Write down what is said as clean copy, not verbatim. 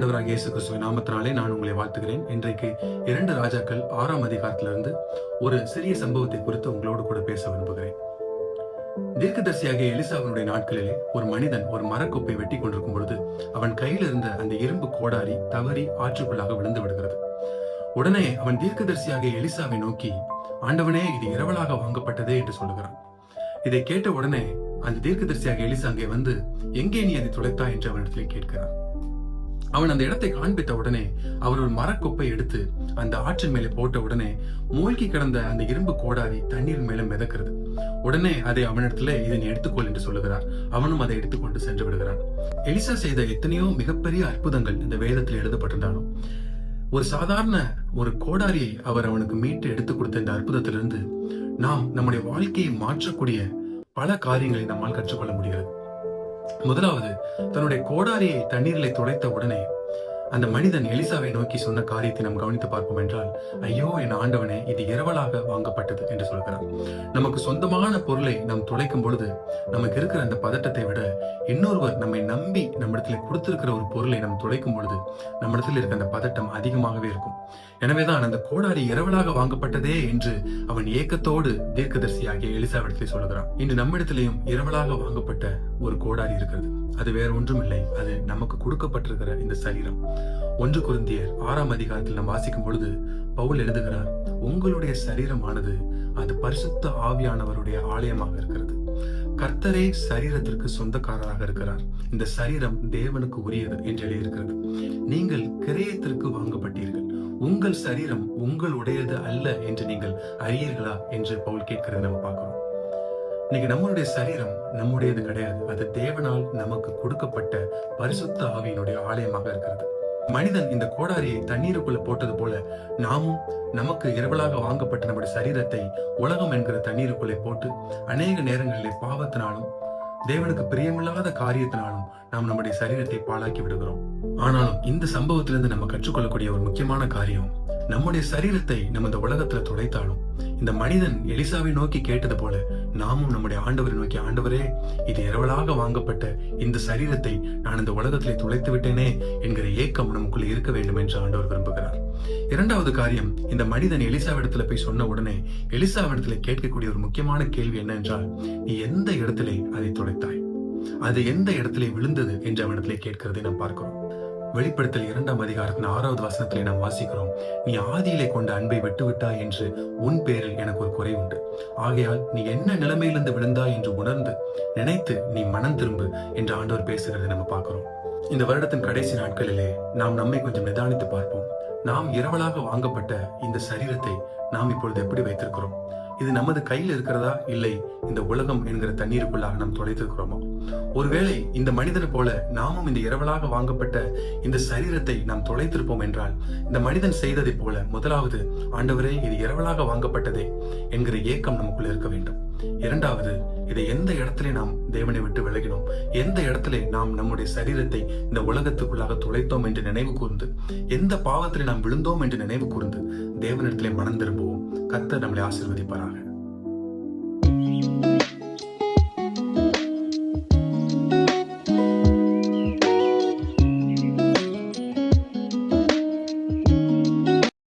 ஆண்டவராகிய இயேசு கிறிஸ்துவின் நாமத்தினாலே நான் உங்களை வாழ்த்துகிறேன். இன்றைக்கு 2 ராஜாக்கள் 6ஆம் அதிகாரத்திலிருந்து ஒரு சிறிய சம்பவத்தை குறித்து உங்களோடு கூட பேச விரும்புகிறேன். தீர்க்கதரிசியாகிய எலிசாவினுடைய நாட்களிலே ஒரு மனிதன் ஒரு மரக்கொப்பை வெட்டி கொண்டிருக்கும் பொழுது அவன் கையில் இருந்த அந்த இரும்பு கோடாரி தவறி ஆற்றுக்குள்ளாக விழுந்து விடுகிறது. உடனே அவன் தீர்க்கதரிசியாகிய எலிசாவை நோக்கி, ஆண்டவனே, இது இரவலாக வாங்கப்பட்டதே என்று சொல்லுகிறான். இதை கேட்ட உடனே அந்த தீர்க்கதரிசியாகிய எலிசா அங்கே வந்து, எங்கே நீ அதை துடைத்தா என்று அவனிடத்திலே கேட்கிறார். அவன் அந்த இடத்தை காண்பித்த உடனே அவர் ஒரு மரக்கொப்பை எடுத்து அந்த ஆற்றின் மேலே போட்ட உடனே மூழ்கி கிடந்த அந்த இரும்பு கோடாரி தண்ணீர் மேலே மிதக்கிறது. உடனே அதை அவனிடத்துல இதை நீ எடுத்துக்கொள் என்று சொல்லுகிறார். அவனும் அதை எடுத்துக்கொண்டு சென்று விடுகிறான். எலிசா செய்த எத்தனையோ மிகப்பெரிய அற்புதங்கள் இந்த வேதத்தில் எழுதப்பட்டிருந்தாலும் ஒரு சாதாரண ஒரு கோடாரியை அவர் அவனுக்கு மீட்டு எடுத்து கொடுத்த இந்த அற்புதத்திலிருந்து நாம் நம்முடைய வாழ்க்கையை மாற்றக்கூடிய பல காரியங்களை நம்மால் கற்றுக்கொள்ள முடிகிறது. முதலாவது, தன்னுடைய கோடாரியை தண்ணீரிலே துடைத்த உடனே அந்த மனிதன் எலிசாவை நோக்கி சொன்ன காரியத்தை நாம் கவனித்து பார்ப்போம் என்றால், ஐயோ என் ஆண்டவனே, இது இரவலாக வாங்கப்பட்டது என்று சொல்கிறார். நமக்கு சொந்தமான பொருளை நாம் துடைக்கும் பொழுது நமக்கு இருக்கிற அந்த பதட்டத்தை விட இன்னொருவர் நம்மை நம்பி நம்மிடத்துல கொடுத்திருக்கிற ஒரு பொருளை நாம் துடைக்கும் பொழுது நம்மிடத்தில் இருக்க அந்த பதட்டம் அதிகமாகவே இருக்கும். எனவேதான் அந்த கோடாரி இரவலாக வாங்கப்பட்டதே என்று அவன் ஏக்கத்தோடு தீர்க்கதரிசியாகிய எலிசாவிடத்திலே சொல்கிறான். இன்று நம்மிடத்திலேயும் இரவலாக வாங்கப்பட்ட ஒரு கோடாரி இருக்கிறது. அது வேற ஒன்றும் இல்லை, அது நமக்கு கொடுக்கப்பட்டிருக்கிற இந்த சரீரம். 1 கொரிந்தியர் 6ஆம் அதிகாரத்தில் நாம் வாசிக்கும் பொழுது பவுல் எழுதுகிறார், உங்களுடைய சரீரமானது அது பரிசுத்த ஆவியானவருடைய ஆலயமாக இருக்கிறது. கர்த்தரே சரீரத்திற்கு சொந்தக்காரராக இருக்கிறார். இந்த சரீரம் தேவனுக்கு உரியது என்று எழுதியிருக்கிறது. நீங்கள் கிரயத்திற்கு வாங்கப்பட்டீர்கள். உங்கள் சரீரம் உங்களுடையது அல்ல என்று நீங்கள் அறியீர்களா என்று பவுல் கேட்கிறத நம்ம பார்க்கிறோம். இன்னைக்கு நம்மளுடைய சரீரம் நம்முடையது கிடையாது. அது தேவனால் நமக்கு கொடுக்கப்பட்ட பரிசுத்த ஆவியினுடைய ஆலயமாக இருக்கிறது. மனிதன் இந்த கோடாரியை தண்ணீருக்குள்ள போட்டது போல நாமும் நமக்கு இரவலாக வாங்கப்பட்ட நம்முடைய சரீரத்தை உலகம் என்கிற தண்ணீருக்குள்ளே போட்டு அநேக நேரங்களிலே பாவத்தினாலும் தேவனுக்கு பிரியமில்லாத காரியத்தினாலும் நாம் நம்முடைய சரீரத்தை பாழாக்கி விடுகிறோம். ஆனாலும் இந்த சம்பவத்திலிருந்து நம்ம கற்றுக்கொள்ளக்கூடிய ஒரு முக்கியமான காரியம், நம்முடைய சரீரத்தை நம்ம இந்த உலகத்துல துடைத்தாலும் இந்த மனிதன் எலிசாவை நோக்கி கேட்டது போல நாமும் நம்முடைய ஆண்டவரை நோக்கி, ஆண்டவரே, இது இரவலாக வாங்கப்பட்ட இந்த சரீரத்தை நான் இந்த உலகத்திலே துளைத்து விட்டேனே என்கிற ஏக்கம் நமக்குள்ள இருக்க வேண்டும் என்று ஆண்டவர் விரும்புகிறார். 2வது காரியம், இந்த மனிதன் எலிசாவிடத்துல போய் சொன்ன உடனே எலிசாவிடத்துல கேட்கக்கூடிய ஒரு முக்கியமான கேள்வி என்ன என்றால், நீ எந்த இடத்திலே அதை துடைத்தாய், அது எந்த இடத்திலே விழுந்தது என்று அவனிடத்திலே கேட்கிறதை நாம் பார்க்கிறோம். வெளிப்படுத்தல் 2ஆம் அதிகாரத்தின் 6வது வசனத்திலே நாம் வாசிக்கிறோம், நீ ஆதியிலே கொண்ட அன்பை விட்டுவிட்டாய் என்று உன் பேரில் எனக்கு ஒரு குறை உண்டு. ஆகையால் நீ என்ன நிலைமையிலிருந்து விழுந்தாய் என்று உணர்ந்து நினைத்து நீ மனம் திரும்பு என்று ஆண்டவர் பேசுகிறதை நம்ம பார்க்கிறோம். இந்த வருடத்தின் கடைசி நாட்களிலே நாம் நம்மை கொஞ்சம் நிதானித்து பார்ப்போம். நாம் இரவலாக வாங்கப்பட்ட இந்த சரீரத்தை நாம் இப்பொழுது எப்படி வைத்திருக்கிறோம்? இது நமது கையில் இருக்கிறதா, இல்லை இந்த உலகம் என்கிற தண்ணீருக்குள்ளாக நாம் தொலைத்திருக்கிறோமா? ஒருவேளை இந்த மனிதனை போல நாமும் இந்த இரவலாக வாங்கப்பட்ட இந்த சரீரத்தை நாம் தொலைத்திருப்போம் என்றால், இந்த மனிதன் செய்ததை போல முதலாவது, ஆண்டவரே, இது இரவலாக வாங்கப்பட்டதே என்கிற ஏக்கம் நமக்குள்ள இருக்க வேண்டும். 2வது, இதை எந்த இடத்திலே நாம் தேவனை விட்டு விலகினோம், எந்த இடத்திலே நாம் நம்முடைய சரீரத்தை இந்த உலகத்துக்குள்ளாக துளைத்தோம் என்று நினைவு கூர்ந்து, எந்த பாவத்திலே நாம் விழுந்தோம் என்று நினைவு கூர்ந்து தேவனிடத்திலே மனம் திரும்புவோம். கர்த்தர் நம்மளை ஆசீர்வதிப்பாராக.